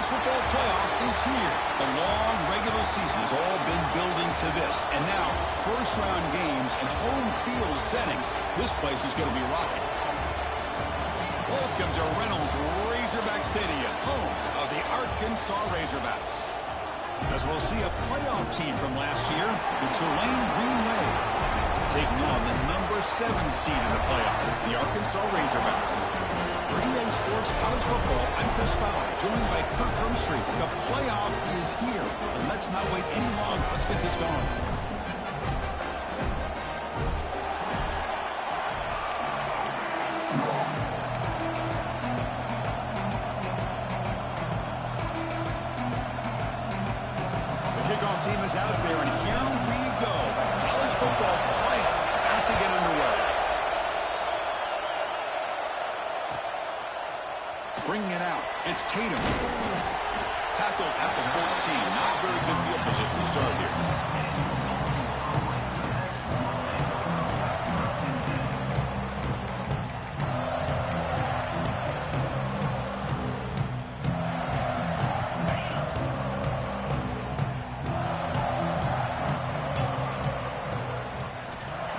football playoff is here. The long regular season has all been building to this. And now, first-round games and home field settings. This place is going to be rocking. Welcome to Reynolds Razorback Stadium, home of the Arkansas Razorbacks. As we'll see a playoff team from last year, the Tulane Green Wave, taking on the number 7 seed in the playoff, the Arkansas Razorbacks. For EA Sports College Football, I'm Chris Fowler, joined by Kirk Hermstreet. The playoff is here, and let's not wait any longer. Let's get this going. Team is out there, and here we go. The college football playoff about to get underway. Bringing it out, it's Tatum. Tackled at the 14. Not very good field position to start here.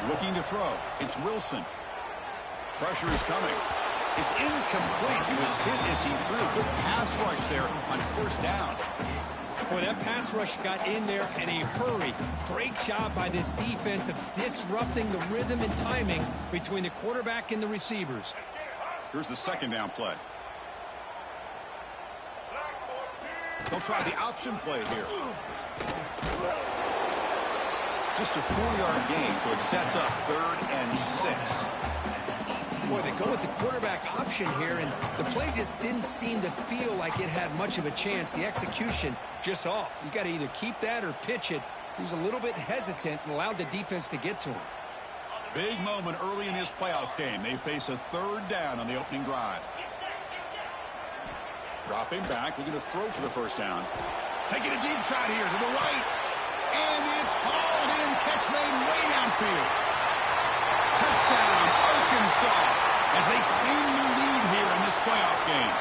Looking to throw. It's Wilson. Pressure is coming. It's incomplete. He was hit as he threw. Good pass rush there on first down. Boy, that pass rush got in there in a hurry. Great job by this defense of disrupting the rhythm and timing between the quarterback and the receivers. Here's the second down play. They'll try the option play here. Just a 4-yard gain, so it sets up 3rd and 6. Boy, they go with the quarterback option here, and the play just didn't seem to feel like it had much of a chance. The execution just off. You got to either keep that or pitch it. He was a little bit hesitant and allowed the defense to get to him. Big moment early in his playoff game. They face a 3rd down on the opening drive. Dropping back, looking to throw for the first down. Taking a deep shot here to the right. And it's hauled in. Catch made way downfield. Touchdown, Arkansas, as they claim the lead here in this playoff game.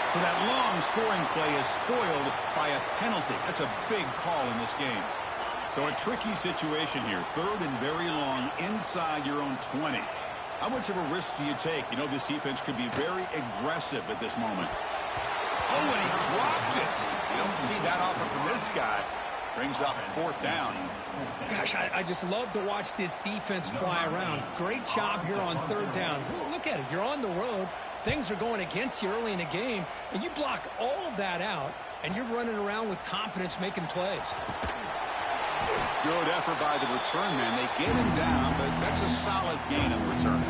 So that long scoring play is spoiled by a penalty. That's a big call in this game. So a tricky situation here. 3rd and very long inside your own 20. How much of a risk do you take? You know this defense could be very aggressive at this moment. Oh, and he dropped it. You don't see that often from this guy. Brings up 4th down. Gosh, I just love to watch this defense fly around. Great job here on 3rd down. Look at it. You're on the road. Things are going against you early in the game, and you block all of that out, and you're running around with confidence making plays. Good effort by the return man. They get him down, but that's a solid gain in return.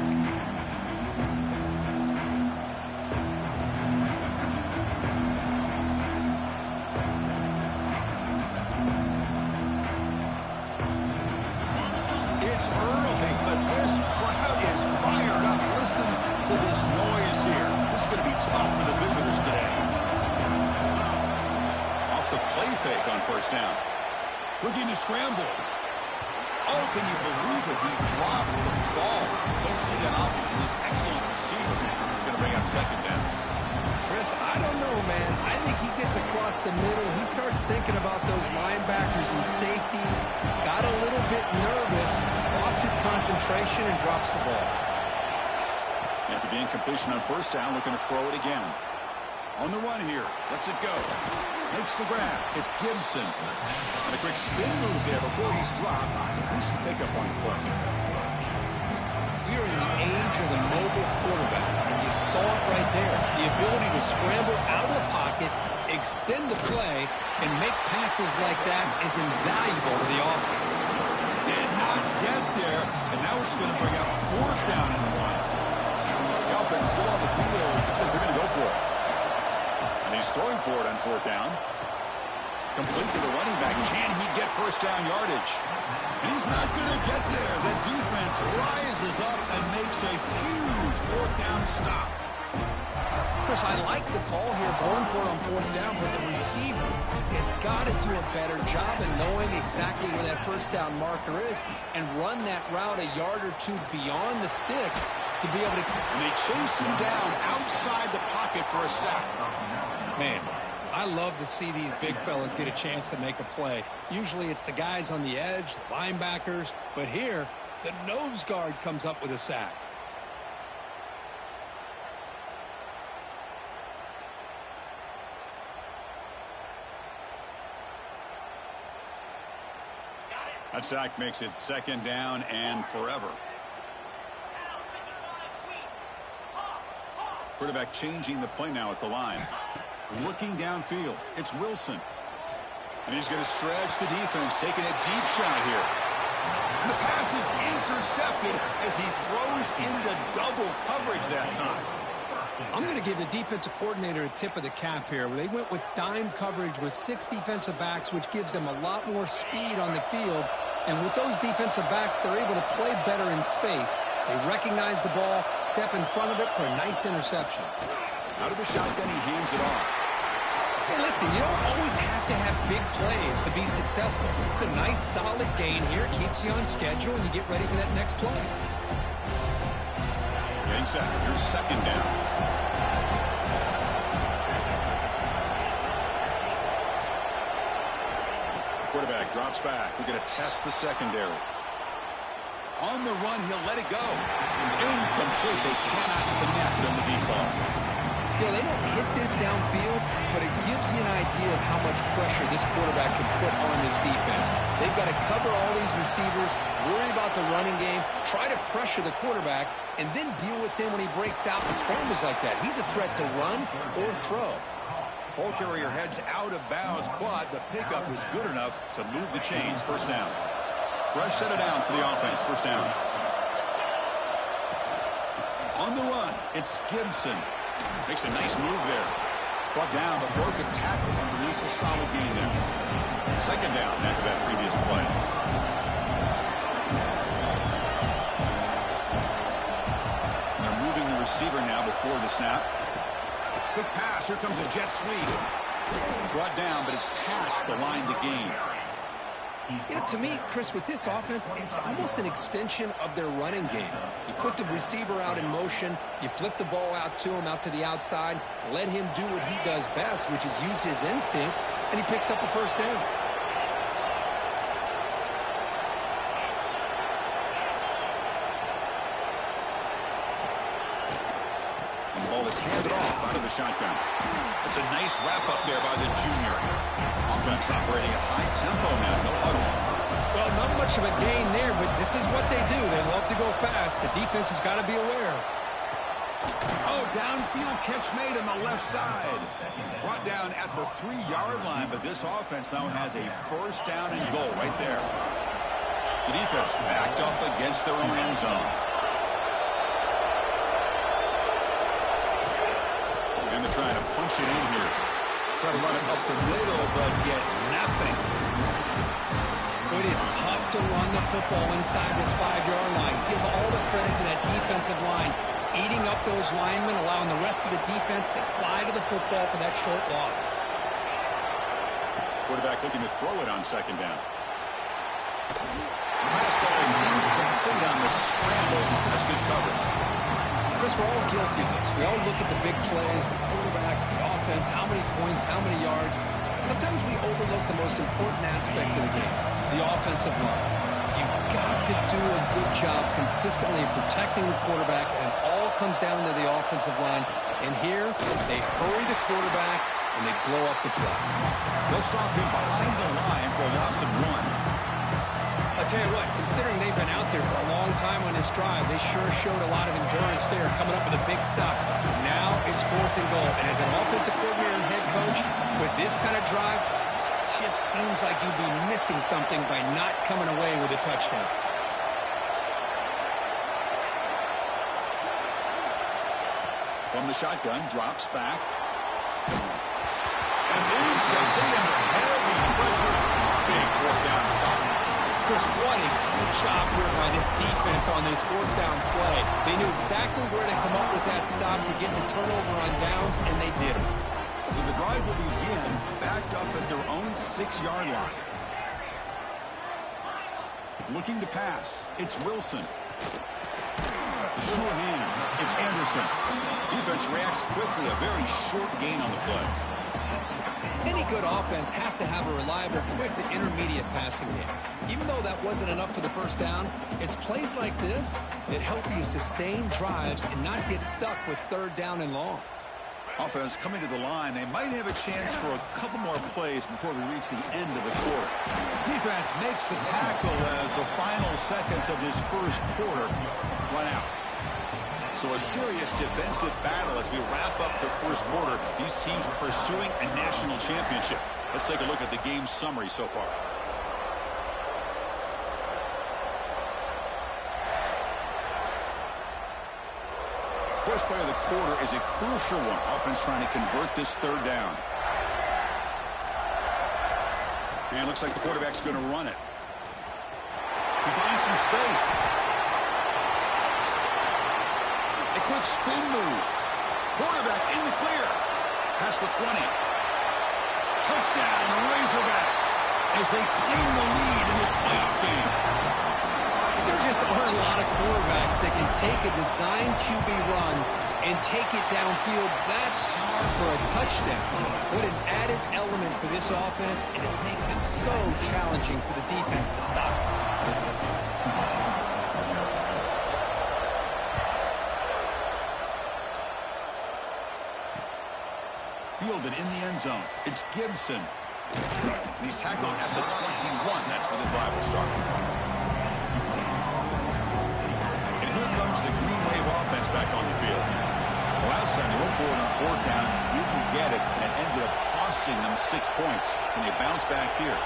Early, but this crowd is fired up. Listen to this noise here. This is going to be tough for the visitors today. Off the play fake on first down. Looking to scramble. Oh, can you believe it? He dropped the ball. Don't see that often from this excellent receiver. He's going to bring up 2nd down. Chris, I don't know, man. I think he gets across the middle. He starts thinking about those linebackers and safeties. Got a little bit nervous, lost his concentration, and drops the ball. After the incompletion on first down, looking to throw it again. On the run here. Lets it go. Makes the grab. It's Gibson. And a quick spin move there before he's dropped. Decent pickup on the play. We are in the age of the mobile quarterback, and you saw it right there. The ability to scramble out of the pocket, extend the play, and make passes like that is invaluable to the offense. Did not get there, and now it's going to bring up 4th down and 1. The offense still on the field. Looks like they're going to go for it. And he's throwing for it on 4th down. Complete to the running back. Can he get first down yardage? And he's not going to get there. The defense rises up and makes a huge 4th down stop. Chris, I like the call here going for it on 4th down, but the receiver has got to do a better job of knowing exactly where that first down marker is and run that route a yard or 2 beyond the sticks to be able to. And they chase him down outside the pocket for a sack. Man, I love to see these big fellas get a chance to make a play. Usually it's the guys on the edge, the linebackers, but here, the nose guard comes up with a sack. That sack makes it 2nd down and forever. Quarterback changing the play now at the line. Looking downfield, it's Wilson. And he's going to stretch the defense, taking a deep shot here. And the pass is intercepted as he throws into double coverage that time. I'm going to give the defensive coordinator a tip of the cap here. They went with dime coverage with 6 defensive backs, which gives them a lot more speed on the field. And with those defensive backs, they're able to play better in space. They recognize the ball, step in front of it for a nice interception. Out of the shotgun, he hands it off. Hey, listen, you don't always have to have big plays to be successful. It's a nice, solid gain here. Keeps you on schedule, and you get ready for that next play. Getting set. Here's 2nd down. Quarterback drops back. We're going to test the secondary. On the run, he'll let it go. Incomplete. They cannot connect on the deep ball. You know, they don't hit this downfield, but it gives you an idea of how much pressure this quarterback can put on this defense. They've got to cover all these receivers, worry about the running game, try to pressure the quarterback, and then deal with him when he breaks out and scrambles like that. He's a threat to run or throw. Ball carrier heads out of bounds, but the pickup is good enough to move the chains. 1st down. Fresh set of downs for the offense. 1st down. On the run, it's Gibson. Makes a nice move there. Brought down, but broke a tackle to produce a solid gain there. 2nd down after that previous play. They're moving the receiver now before the snap. Quick pass. Here comes a jet sweep. Brought down, but it's past the line to gain. You know, to me, Chris, with this offense, it's almost an extension of their running game. You put the receiver out in motion, you flip the ball out to him, out to the outside, let him do what he does best, which is use his instincts, and he picks up a 1st down. And the ball is handed off out of the shotgun. It's a nice wrap up there by the junior. Offense operating at high tempo now. No huddle. Well, not much of a gain there, but this is what they do. They love to go fast. The defense has got to be aware. Oh, downfield catch made on the left side. Brought down at the 3-yard line, but this offense now has a 1st down and goal right there. The defense backed up against their own end zone. And they're trying to punch it in here. Try to run it up the middle, but get nothing. It is tough to run the football inside this 5-yard line. Give all the credit to that defensive line, eating up those linemen, allowing the rest of the defense to fly to the football for that short loss. Quarterback looking to throw it on 2nd down. The pass ball is incomplete on the scramble. That's good coverage. Chris, we're all guilty of this. We all look at the big plays, the quarterbacks, the offense, how many points, how many yards. Sometimes we overlook the most important aspect of the game, the offensive line. You've got to do a good job consistently protecting the quarterback, and it all comes down to the offensive line. And here, they hurry the quarterback, and they blow up the play. They'll stop him behind the line for a loss of 1. I'll tell you what, considering they've been out there for a long time on this drive, they sure showed a lot of endurance there, coming up with a big stop. Now it's 4th and goal. And as an offensive coordinator and head coach, with this kind of drive, it just seems like you'd be missing something by not coming away with a touchdown. From the shotgun, drops back. And it's incomplete under heavy pressure. Big 4th down stop. Chris, what a great job here by this defense on this 4th down play. They knew exactly where to come up with that stop to get the turnover on downs, and they did it. So the drive will begin backed up at their own 6-yard line. Looking to pass. It's Wilson. Sure hands. It's Anderson. Defense reacts quickly. A very short gain on the play. Any good offense has to have a reliable, quick to intermediate passing game. Even though that wasn't enough for the first down, it's plays like this that help you sustain drives and not get stuck with third down and long. Offense coming to the line. They might have a chance for a couple more plays before we reach the end of the quarter. Defense makes the tackle as the final seconds of this first quarter run out. So a serious defensive battle as we wrap up the first quarter. These teams pursuing a national championship. Let's take a look at the game summary so far. First play of the quarter is a crucial one. Offense trying to convert this third down. And it looks like the quarterback's going to run it. He finds some space. A quick spin move. Quarterback in the clear. Past the 20. Touchdown, Razorbacks, as they claim the lead in this playoff game. There just aren't a lot of quarterbacks that can take a design QB run and take it downfield that far for a touchdown. What an added element for this offense, and it makes it so challenging for the defense to stop. Fielded in the end zone. It's Gibson. And he's tackled at the 21. That's where the drive will start. And here comes the Green Wave offense back on the field. The last time they went for it on fourth down, didn't get it, and it ended up costing them 6 points. And they bounce back here.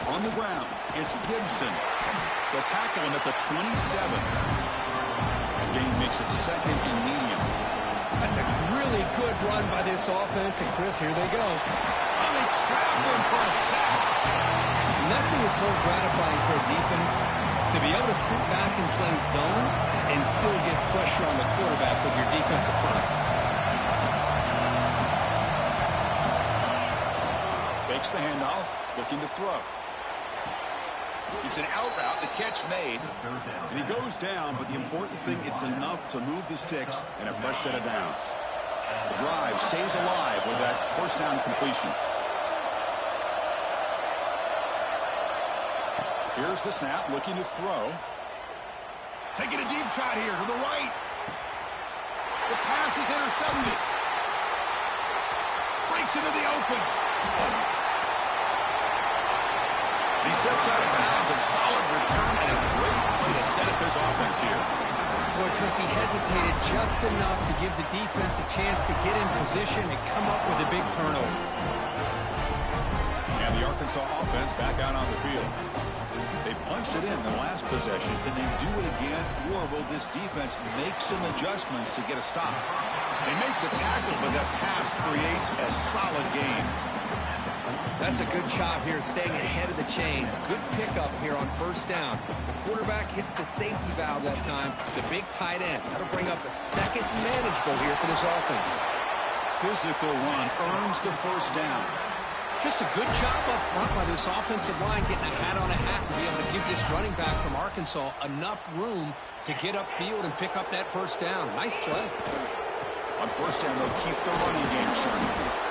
On the ground, it's Gibson. They'll tackle him at the 27. The game makes it second and medium. That's a really good run by this offense, and Chris, here they go. And they trap him for a sack. Nothing is more gratifying for a defense to be able to sit back and play zone and still get pressure on the quarterback with your defensive front. Fakes the handoff, looking to throw. It's an out route, the catch made, and he goes down, but the important thing, it's enough to move the sticks and a fresh set of downs. The drive stays alive with that first down completion. Here's the snap, looking to throw. Taking a deep shot here to the right. The pass is intercepted. Breaks into the open. He steps out of bounds, a solid return, and a great way to set up his offense here. Boy, Chris, he hesitated just enough to give the defense a chance to get in position and come up with a big turnover. And the Arkansas offense back out on the field. They punched it in the last possession. Can they do it again, or will this defense make some adjustments to get a stop? They make the tackle, but that pass creates a solid gain. That's a good job here, staying ahead of the chains. Good pickup here on first down. The quarterback hits the safety valve that time. The big tight end. That'll bring up a second manageable here for this offense. Physical run earns the first down. Just a good job up front by this offensive line, getting a hat on a hat and be able to give this running back from Arkansas enough room to get upfield and pick up that first down. Nice play. On first down, they'll keep the running game churning.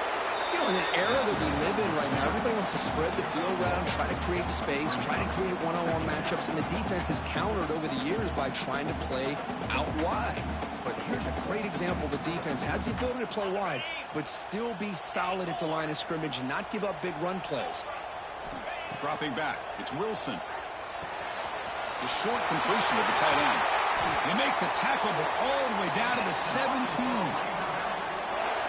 You know, in the era that we live in right now, everybody wants to spread the field around, try to create space, try to create one-on-one matchups, and the defense has countered over the years by trying to play out wide. But here's a great example. The defense has the ability to play wide, but still be solid at the line of scrimmage and not give up big run plays. Dropping back, it's Wilson. The short completion of the tight end. They make the tackle, but all the way down to the 17.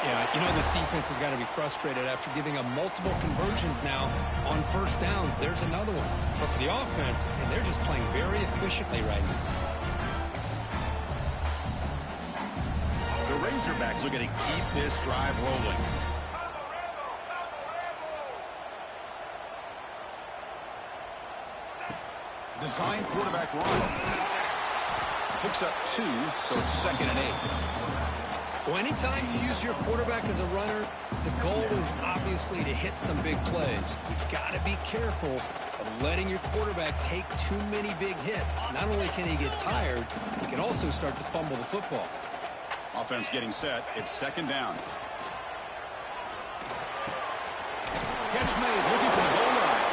Yeah, you know, this defense has got to be frustrated after giving up multiple conversions now on first downs. There's another one. But for the offense, and they're just playing very efficiently right now. The Razorbacks are going to keep this drive rolling. Design quarterback run. Picks up 2, so it's 2nd and 8. Well, anytime you use your quarterback as a runner, the goal is obviously to hit some big plays. You've got to be careful of letting your quarterback take too many big hits. Not only can he get tired, he can also start to fumble the football. Offense getting set. It's second down. Catch made, looking for the goal line.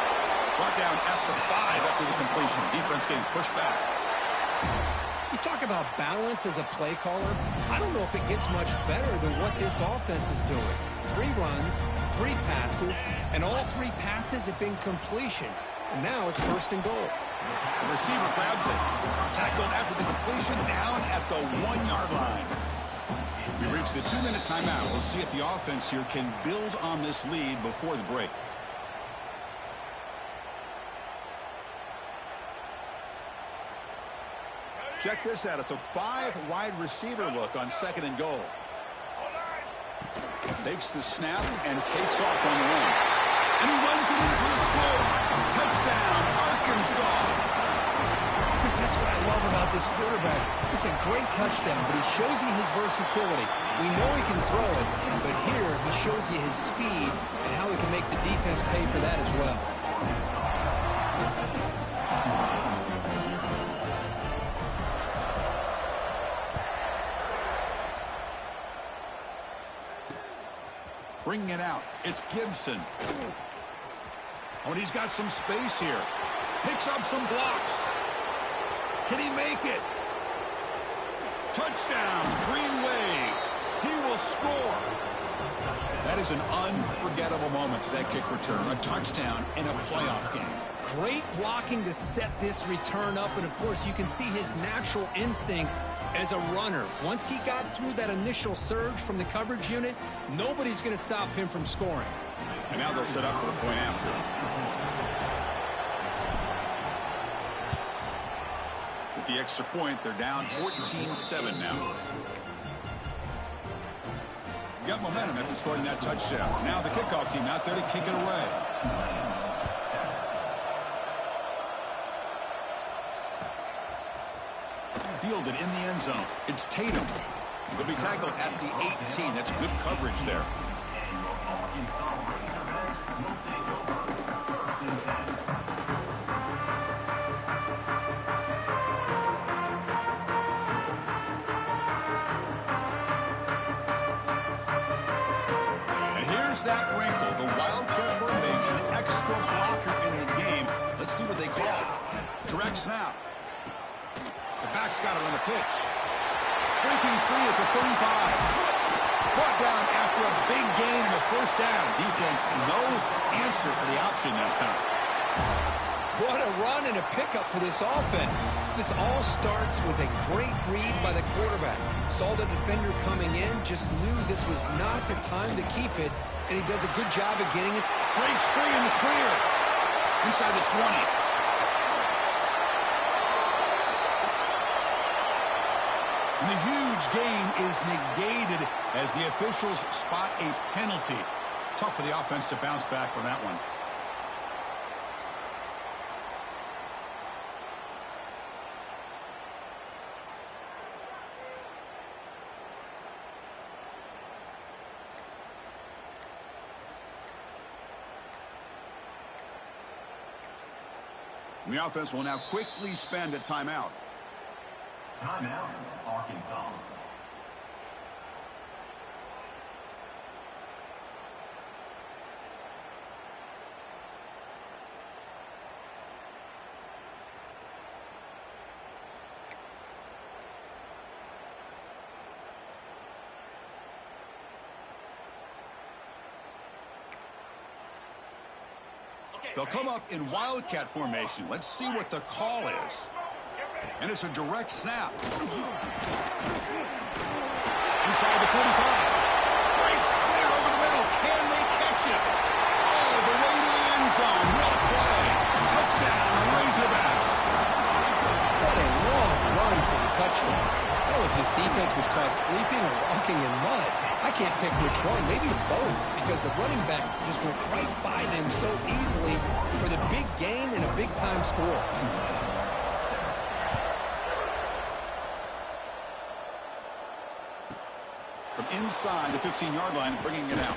Brought down at the 5 after the completion. Defense getting pushed back. You talk about balance as a play caller. I don't know if it gets much better than what this offense is doing. 3 runs, 3 passes, and all 3 passes have been completions. And now it's first and goal. The receiver grabs it. Tackled after the completion, down at the 1-yard line. We reach the 2-minute timeout. We'll see if the offense here can build on this lead before the break. Check this out. It's a 5-wide receiver look on second and goal. Takes the snap and takes off on the run. And he runs it in for the score. Touchdown, Arkansas. Chris, that's what I love about this quarterback. It's a great touchdown, but he shows you his versatility. We know he can throw it, but here he shows you his speed and how he can make the defense pay for that as well. Bringing it out. It's Gibson. Oh, and he's got some space here. Picks up some blocks. Can he make it? Touchdown, Green Wave. He will score. That is an unforgettable moment to that kick return. A touchdown in a playoff game. Great blocking to set this return up, and of course you can see his natural instincts as a runner. Once he got through that initial surge from the coverage unit, nobody's going to stop him from scoring. And now they'll set up for the point after. With the extra point, they're down 14-7 now. Got momentum after scoring that touchdown. Now the kickoff team out there to kick it away. Fielded in the end zone. It's Tatum. He'll be tackled at the 18. That's good coverage there. And here's that wrinkle. The Wildcat formation, extra blocker in the game. Let's see what they call it. Direct snap. The back's got it on the pitch. Breaking free at the 35. Brought down after a big gain in the first down. Defense, no answer for the option that time. What a run and a pickup for this offense. This all starts with a great read by the quarterback. Saw the defender coming in, just knew this was not the time to keep it, and he does a good job of getting it. Breaks free in the clear. Inside the 20. And the huge game is negated as the officials spot a penalty. Tough for the offense to bounce back from that one. And the offense will now quickly spend a timeout. Timeout, Arkansas. They'll come up in Wildcat formation. Let's see what the call is. And it's a direct snap. Inside the 45. Breaks clear over the middle. Can they catch it? All the way to the end zone. What a play. Touchdown, Razorbacks. What a long run for the touchdown. I don't know if this defense was caught sleeping or walking in mud. I can't pick which one. Maybe it's both, because the running back just went right by them so easily for the big gain and a big-time score. From inside the 15-yard line, bringing it out.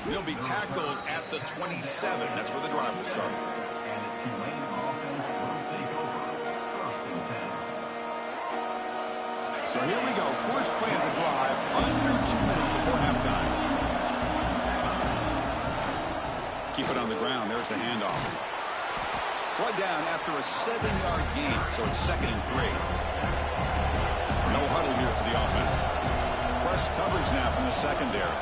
They'll be tackled at the 27. That's where the drive will start. And the Tulane offense will take over 1st and 10. So here we go. First play of the drive, under 2 minutes before halftime. Keep it on the ground. There's the handoff. Brought down after a 7-yard gain, so it's 2nd and 3. No huddle here for the offense. Press coverage now from the secondary.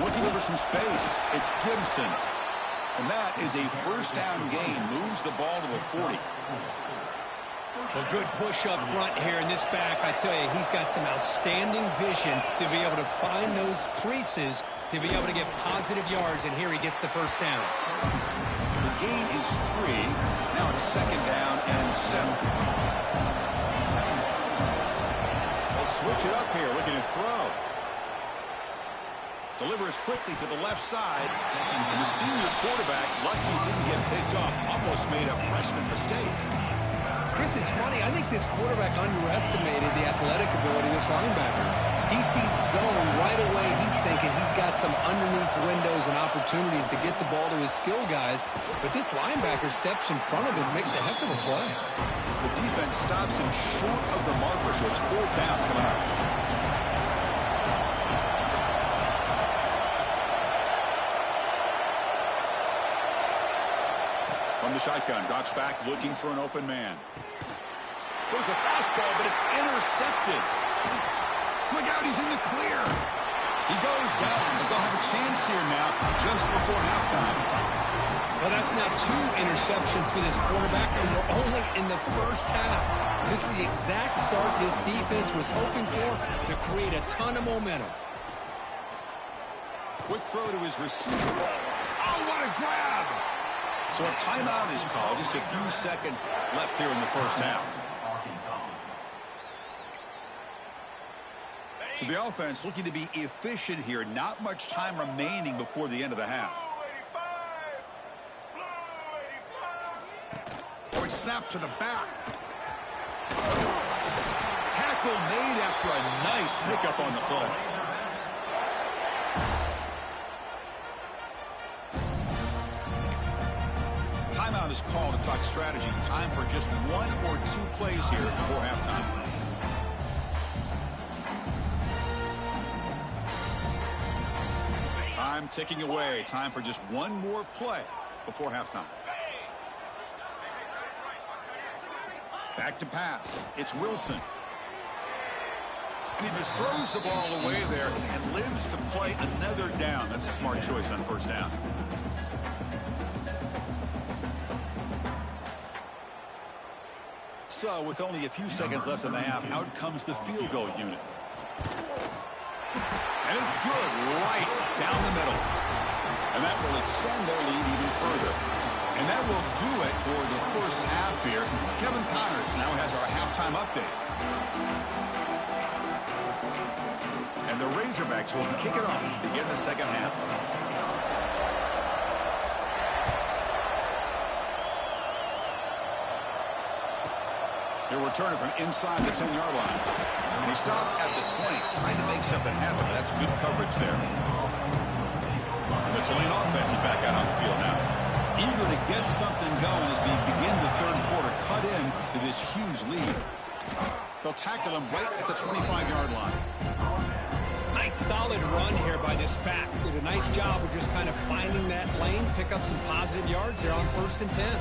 Looking for some space. It's Gibson. And that is a first down gain. Moves the ball to the 40. Well, good push up front here in this back. I tell you, he's got some outstanding vision to be able to find those creases, to be able to get positive yards, and here he gets the first down. The gain is 3. Now it's 2nd down and 7. They'll switch it up here, looking to throw. Delivers quickly to the left side. And the senior quarterback, lucky he didn't get picked off, almost made a freshman mistake. Chris, it's funny. I think this quarterback underestimated the athletic ability of this linebacker. He sees zone right away. He's thinking he's got some underneath windows and opportunities to get the ball to his skill guys. But this linebacker steps in front of him, makes a heck of a play. The defense stops him short of the marker, so it's 4th down coming up. From the shotgun, drops back, looking for an open man. Goes a fastball, but it's intercepted. Look out, he's in the clear. He goes down, but they'll have a chance here now, just before halftime. Well, that's now 2 interceptions for this quarterback, and we're only in the first half. This is the exact start this defense was hoping for to create a ton of momentum. Quick throw to his receiver. Oh, what a grab! So a timeout is called. Just a few seconds left here in the first half. So the offense looking to be efficient here. Not much time remaining before the end of the half. Oh, it's snapped to the back. Tackle made after a nice pickup on the play. Timeout is called to talk strategy. Time for just 1 or 2 plays here before halftime. Time ticking away. Time for just 1 more play before halftime. Back to pass. It's Wilson. And he just throws the ball away there and lives to play another down. That's a smart choice on first down. So, with only a few seconds left in the half, out comes the field goal unit. And it's good right down the middle. And that will extend their lead even further. And that will do it for the first half here. Kevin Connors now has our halftime update. And the Razorbacks will kick it off to begin the second half. He'll return it from inside the 10-yard line. And he stopped at the 20, trying to make something happen, but that's good coverage there. And the Tulane offense is back out on the field now. Eager to get something going as we begin the third quarter, cut in to this huge lead. They'll tackle him right at the 25-yard line. Nice solid run here by this back. Did a nice job of just kind of finding that lane, pick up some positive yards here on 1st and 10.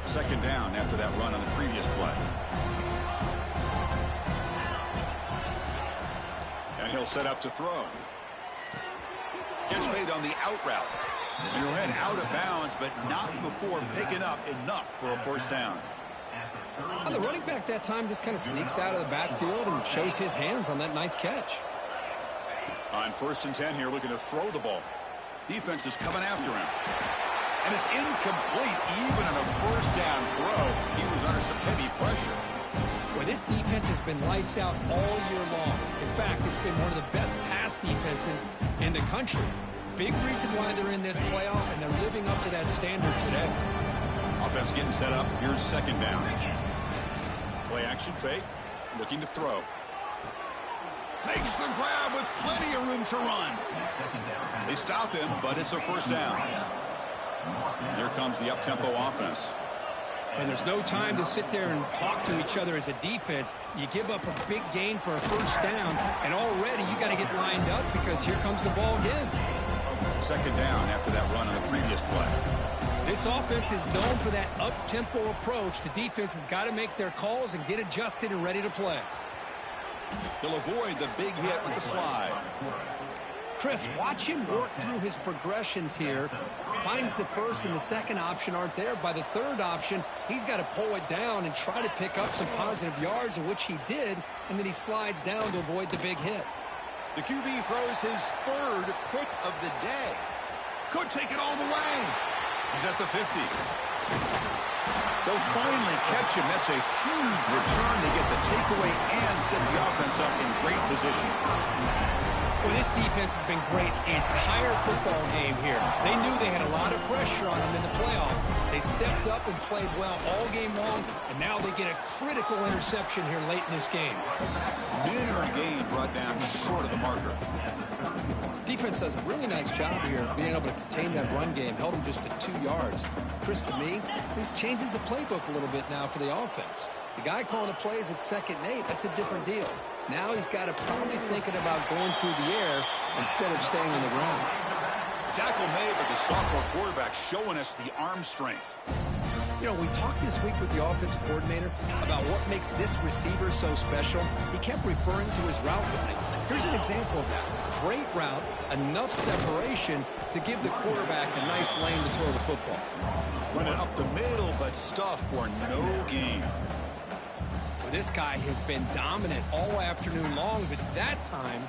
2nd down after that run on the previous play. And he'll set up to throw. Catch made on the out route. And he'll head out of bounds, but not before picking up enough for a first down. And the running back that time just kind of sneaks out of the backfield and shows his hands on that nice catch. On 1st and 10 here, looking to throw the ball. Defense is coming after him. And it's incomplete, even on a first down throw. He was under some heavy pressure. Well, this defense has been lights out all year long. In fact, it's been one of the best pass defenses in the country. Big reason why they're in this playoff, and they're living up to that standard today. Offense getting set up. Here's 2nd down. Play action fake. Looking to throw. Makes the grab with plenty of room to run. They stop him, but it's a first down. Here comes the up-tempo offense. And there's no time to sit there and talk to each other as a defense. You give up a big gain for a first down, and already you got to get lined up because here comes the ball again. Second down after that run on the previous play. This offense is known for that up-tempo approach. The defense has got to make their calls and get adjusted and ready to play. They'll avoid the big hit with the slide. Chris, watch him work through his progressions here. Finds the first and the second option aren't there. By the third option, he's got to pull it down and try to pick up some positive yards, of which he did, and then he slides down to avoid the big hit. The QB throws his third pick of the day. Could take it all the way. He's at the 50. They'll finally catch him. That's a huge return. They get the takeaway and set the offense up in great position. Well, this defense has been great the entire football game here. They knew they had a lot of pressure on them in the playoff. They stepped up and played well all game long, and now they get a critical interception here late in this game. Mid-order gain brought down short of the marker. Defense does a really nice job here being able to contain that run game. Held them just at 2 yards. Chris, to me, this changes the playbook a little bit now for the offense. The guy calling the plays at 2nd and 8, that's a different deal. Now he's got to probably thinking about going through the air instead of staying on the ground. Tackle made, but the sophomore quarterback showing us the arm strength. You know, we talked this week with the offensive coordinator about what makes this receiver so special. He kept referring to his route running. Here's an example of that. Great route, enough separation to give the quarterback a nice lane to throw the football. Running up the middle, but stuff for no gain. This guy has been dominant all afternoon long, but that time,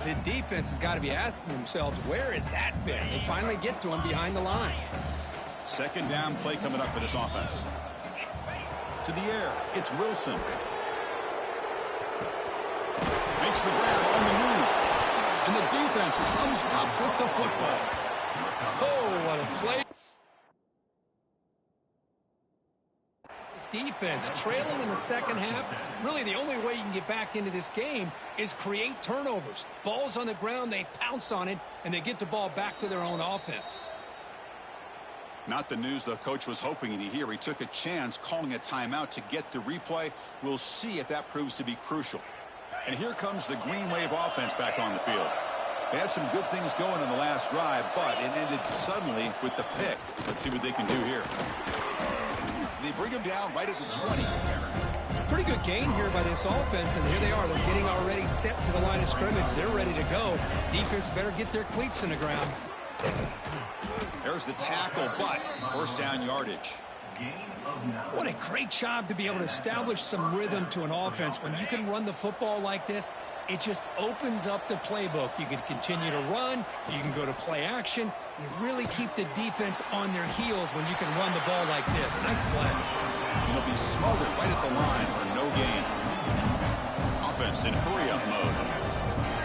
the defense has got to be asking themselves, where has that been? They finally get to him behind the line. Second down play coming up for this offense. To the air, it's Wilson. Makes the grab on the move. And the defense comes up with the football. Oh, what a play. Defense trailing in the second half. Really, the only way you can get back into this game is create turnovers. Ball's on the ground, they pounce on it, and they get the ball back to their own offense. Not the news the coach was hoping to hear. He took a chance calling a timeout to get the replay. We'll see if that proves to be crucial. And here comes the Green Wave offense back on the field. They had some good things going on the last drive, but it ended suddenly with the pick. Let's see what they can do here. They bring him down right at the 20. Pretty good gain here by this offense, and here they are. They're getting already set to the line of scrimmage. They're ready to go. Defense better get their cleats in the ground. There's the tackle, but first down yardage. What a great job to be able to establish some rhythm to an offense. When you can run the football like this, it just opens up the playbook. You can continue to run. You can go to play action. You really keep the defense on their heels when you can run the ball like this. Nice play. It'll be smothered right at the line for no gain. Offense in hurry-up mode.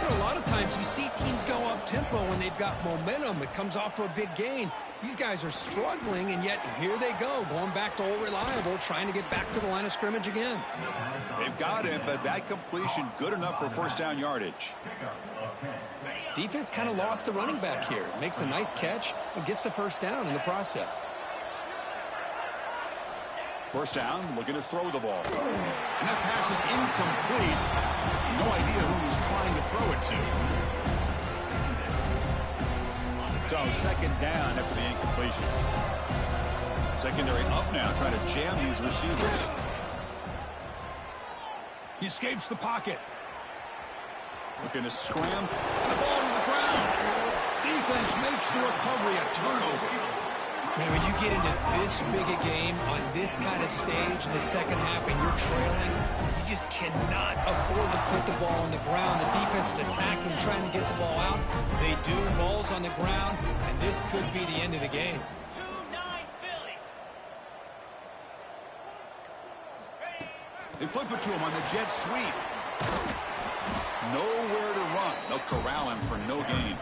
A lot of times you see teams go up-tempo when they've got momentum. It comes off for a big gain. These guys are struggling, and yet here they go, going back to old reliable, trying to get back to the line of scrimmage again. They've got it, but that completion good enough for first down yardage. Defense kind of lost the running back here. Makes a nice catch and gets the first down in the process. First down, looking to throw the ball. And that pass is incomplete. No idea who he's trying to throw it to. So second down after the incompletion. Secondary up now, trying to jam these receivers. He escapes the pocket. Looking to scram. And the ball to the ground. Defense makes the recovery a turnover. Man, when you get into this big a game on this kind of stage in the second half and you're trailing, you just cannot afford to put the ball on the ground. The defense is attacking, trying to get the ball out. They do. Ball's on the ground, and this could be the end of the game. They flip it to him on the jet sweep. Nowhere to run. They'll corral him for no gain.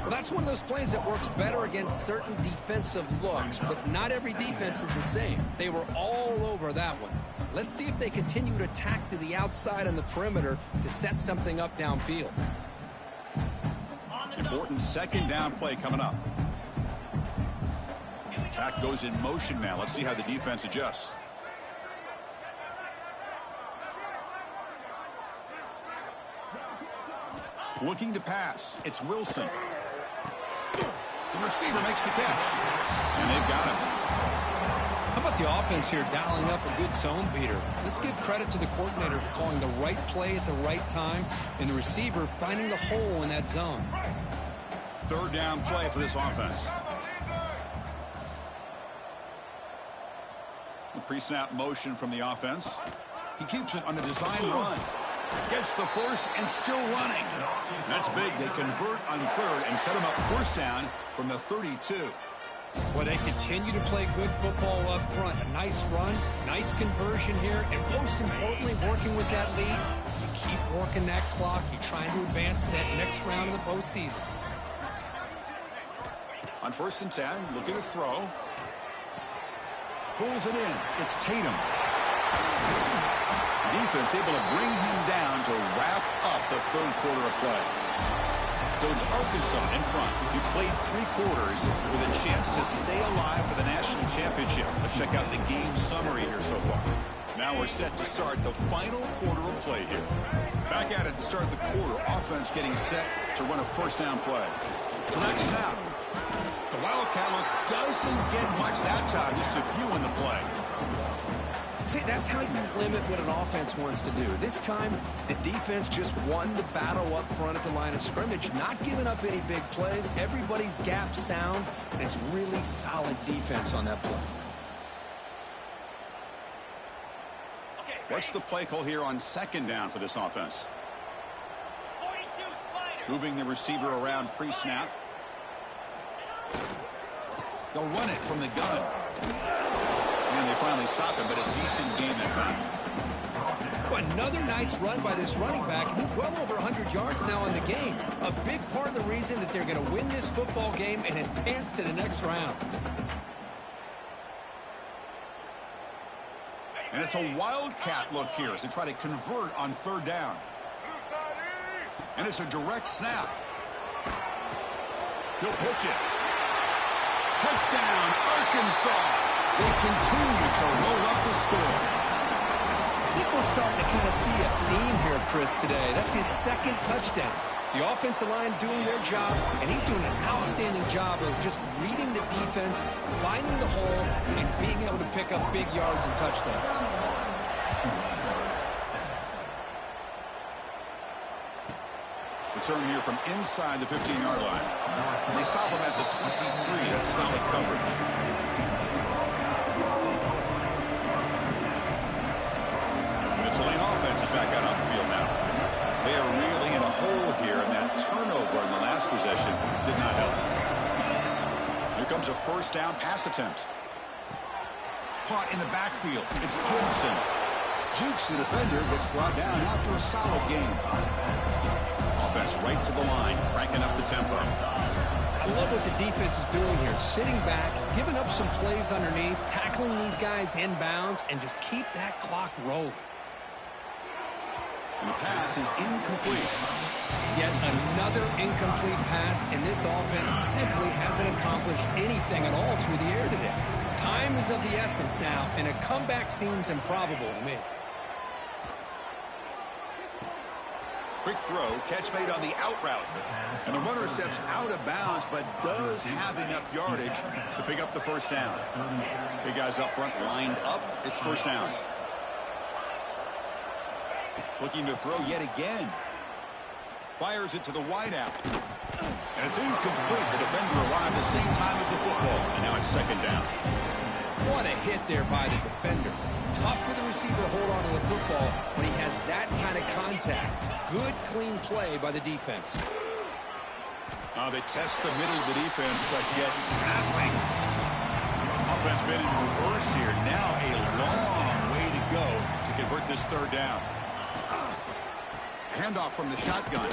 Well, that's one of those plays that works better against certain defensive looks, but not every defense is the same. They were all over that one. Let's see if they continue to attack to the outside on the perimeter to set something up downfield. Important second down play coming up. Back goes in motion now. Let's see how the defense adjusts. Looking to pass. It's Wilson. The receiver makes the catch. And they've got him. How about the offense here dialing up a good zone beater? Let's give credit to the coordinator for calling the right play at the right time and the receiver finding the hole in that zone. Third down play for this offense. The pre-snap motion from the offense. He keeps it on a design run. Gets the first and still running. That's big. They convert on third and set him up first down from the 32. Well, they continue to play good football up front. A nice run, nice conversion here, and most importantly, working with that lead. You keep working that clock. You're trying to advance to that next round of the postseason. On 1st and 10, looking to throw. Pulls it in. It's Tatum. Defense able to bring him down to wrap up the third quarter of play. So it's Arkansas in front. You played 3 quarters with a chance to stay alive for the national championship. Let's check out the game summary here so far. Now we're set to start the final quarter of play here. Back at it to start the quarter. Offense getting set to run a first down play. The next snap. The Wildcat look doesn't get much that time. Just a few in the play. See, that's how you limit what an offense wants to do. This time, the defense just won the battle up front at the line of scrimmage, not giving up any big plays. Everybody's gap sound, and it's really solid defense on that play. What's the play call here on 2nd down for this offense? Moving the receiver around pre-snap. They'll run it from the gun. And they finally stop him, but a decent game that time. Well, another nice run by this running back. He's well over 100 yards now in the game. A big part of the reason that they're going to win this football game and advance to the next round. And it's a Wildcat look here as they try to convert on 3rd down. And it's a direct snap. He'll pitch it. Touchdown, Arkansas. They continue to roll up the score. I think we're starting to kind of see a theme here, Chris, today. That's his 2nd touchdown. The offensive line doing their job, and he's doing an outstanding job of just reading the defense, finding the hole, and being able to pick up big yards and touchdowns. Return here from inside the 15-yard line. And they stop him at the 23. That's solid coverage. Tulane offense is back out on the field now. They are really in a hole here, and that turnover in the last possession did not help. Here comes a first down pass attempt. Caught in the backfield. It's Gibson. Jukes the defender, gets brought down after a solid game. Offense right to the line, cranking up the tempo. I love what the defense is doing here. Sitting back, giving up some plays underneath, tackling these guys inbounds, and just keep that clock rolling. And the pass is incomplete. Yet another incomplete pass, and this offense simply hasn't accomplished anything at all through the air today. Time is of the essence now, and a comeback seems improbable to me. Quick throw, catch made on the out route. And the runner steps out of bounds, but does have enough yardage to pick up the first down. Big guys up front lined up. It's first down. Looking to throw yet again. Fires it to the wideout. And it's incomplete. The defender arrived at the same time as the football. And now it's 2nd down. What a hit there by the defender. Tough for the receiver to hold on to the football when he has that kind of contact. Good, clean play by the defense. They test the middle of the defense, but get nothing. Offense been in reverse here. Now a long way to go to convert this 3rd down. Handoff from the shotgun.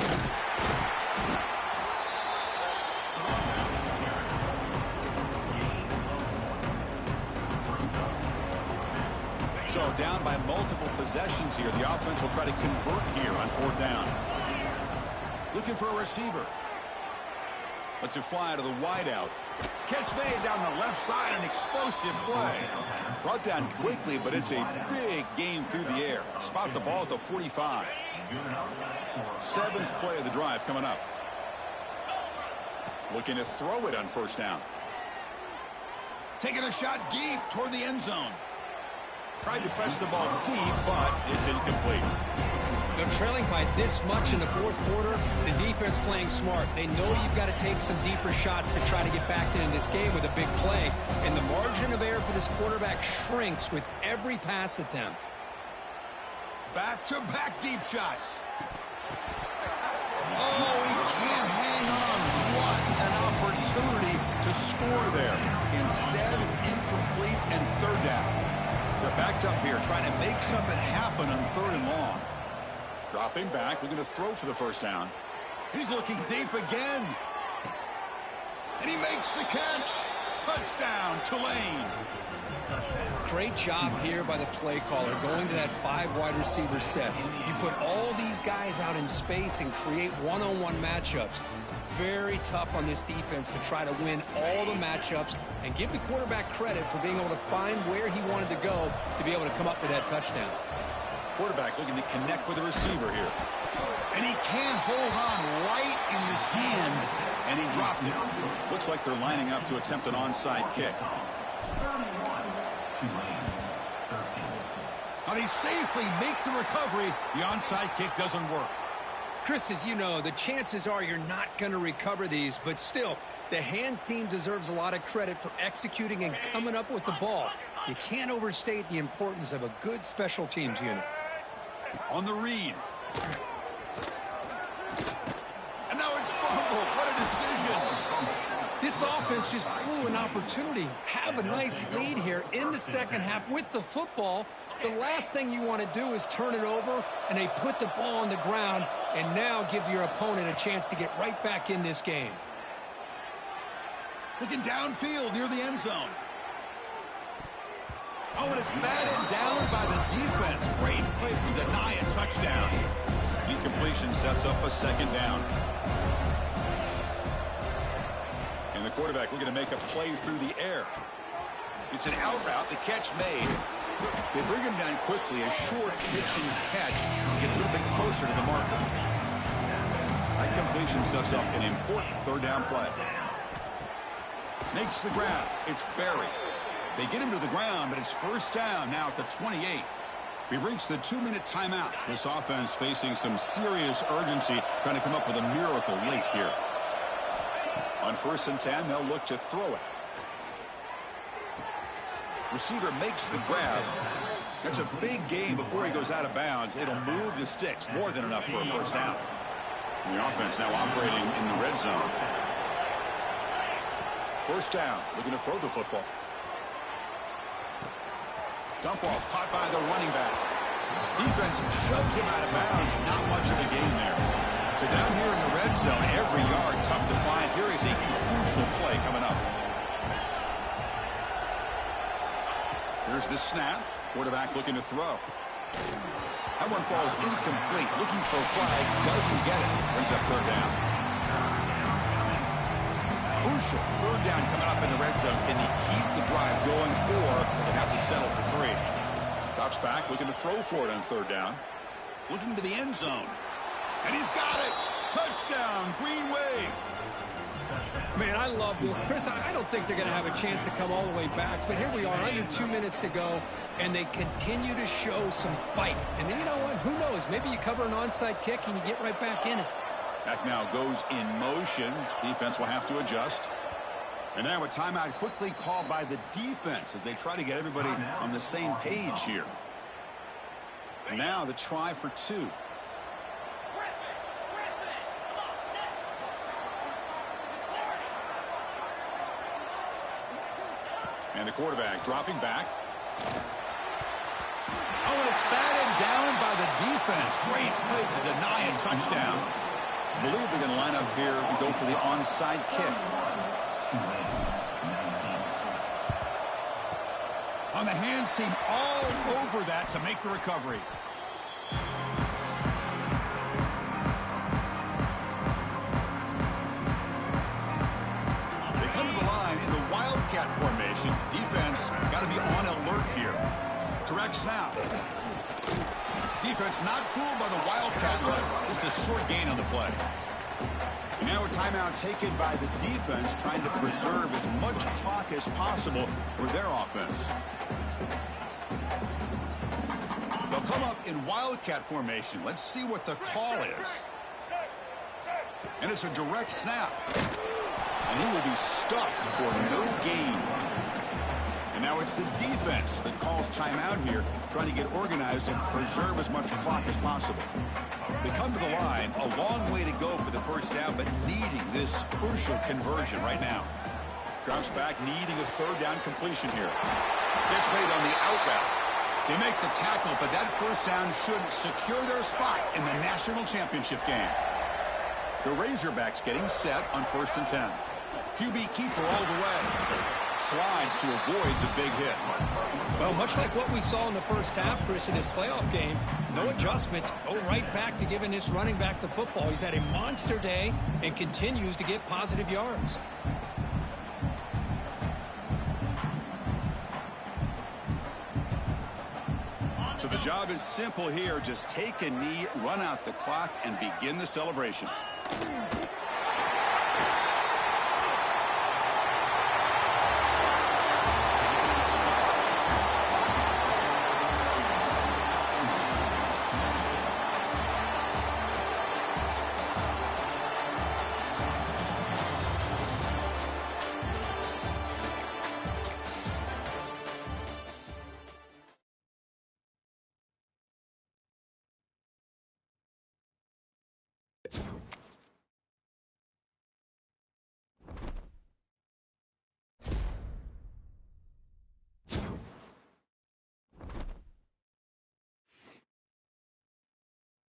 So down by multiple possessions here. The offense will try to convert here on 4th down. Looking for a receiver. Lets it fly to the wideout. Catch made down the left side, an explosive play. Brought down quickly, but it's a big game through the air. Spot the ball at the 45. 7th play of the drive coming up. Looking to throw it on first down. Taking a shot deep toward the end zone. Tried to press the ball deep, but it's incomplete. They're trailing by this much in the 4th quarter. The defense playing smart. They know you've got to take some deeper shots to try to get back in this game with a big play. And the margin of error for this quarterback shrinks with every pass attempt. Back-to-back deep shots. Oh, he can't hang on. What an opportunity to score there. Instead, incomplete and 3rd down. They're backed up here trying to make something happen on 3rd and long. Dropping back, looking to throw for the first down. He's looking deep again. And he makes the catch. Touchdown, Tulane. Great job here by the play caller going to that 5 wide receiver set. You put all these guys out in space and create one-on-one matchups. It's very tough on this defense to try to win all the matchups and give the quarterback credit for being able to find where he wanted to go to be able to come up with that touchdown. Quarterback looking to connect with the receiver here. And he can't hold on right in his hands, and he dropped it. Looks like they're lining up to attempt an onside kick. Now they safely make the recovery. The onside kick doesn't work. Chris, as you know, the chances are you're not going to recover these, but still, the hands team deserves a lot of credit for executing and coming up with the ball. You can't overstate the importance of a good special teams unit. On the read. And now it's fumbled. What a decision. This offense just blew an opportunity. Have a nice lead here in the 2nd half with the football. The last thing you want to do is turn it over, and they put the ball on the ground and now give your opponent a chance to get right back in this game. Looking downfield near the end zone. Oh, and it's batted down by the defense. Great play to deny a touchdown. Incompletion sets up a 2nd down. And the quarterback looking to make a play through the air. It's an out route. The catch made. They bring him down quickly. A short pitching catch. Get a little bit closer to the marker. That completion sets up an important 3rd down play. Makes the grab. It's Berry. They get him to the ground, but it's first down now at the 28. We've reached the 2-minute timeout. This offense facing some serious urgency, trying to come up with a miracle late here. On 1st and 10, they'll look to throw it. Receiver makes the grab. That's a big gain before he goes out of bounds. It'll move the sticks, more than enough for a first down. And the offense now operating in the red zone. First down, looking to throw the football. Dump off, caught by the running back. Defense shoves him out of bounds. Not much of a gain there. So down here in the red zone, every yard tough to find. Here is a crucial play coming up. Here's the snap. Quarterback looking to throw. That one falls incomplete. Looking for a flag. Doesn't get it. Brings up 3rd down. Crucial 3rd down coming up in the red zone. Can they keep the drive going, or they have to settle for 3? Drops back, looking to throw for it on 3rd down. Looking to the end zone. And he's got it. Touchdown, Green Wave. Man, I love this. Chris, I don't think they're going to have a chance to come all the way back, but here we are, under 2 minutes to go, and they continue to show some fight. And then you know what? Who knows? Maybe you cover an onside kick and you get right back in it. Back now goes in motion. Defense will have to adjust. And now a timeout quickly called by the defense as they try to get everybody on the same page here. And now the try for 2. And the quarterback dropping back. Oh, and it's batted down by the defense. Great play to deny a touchdown. I believe they're going to line up here and go for the onside kick. On the hands team all over that to make the recovery. They come to the line formation. Defense got to be on alert here. Direct snap. Defense not fooled by the Wildcat run. Just a short gain on the play. And now a timeout taken by the defense, trying to preserve as much clock as possible for their offense. They'll come up in Wildcat formation. Let's see what the call is. And it's a direct snap. And he will be stuffed for no gain. And now it's the defense that calls timeout here, trying to get organized and preserve as much clock as possible. They come to the line, a long way to go for the first down, but needing this crucial conversion right now. Drops back, needing a third down completion here. Catch made on the out route. They make the tackle, but that first down should secure their spot in the national championship game. The Razorbacks getting set on 1st and 10. QB keeper all the way. Slides to avoid the big hit. Well, much like what we saw in the first half, Chris, in this playoff game, no adjustments. Go right back to giving this running back the football. He's had a monster day and continues to get positive yards. So the job is simple here. Just take a knee, run out the clock, and begin the celebration.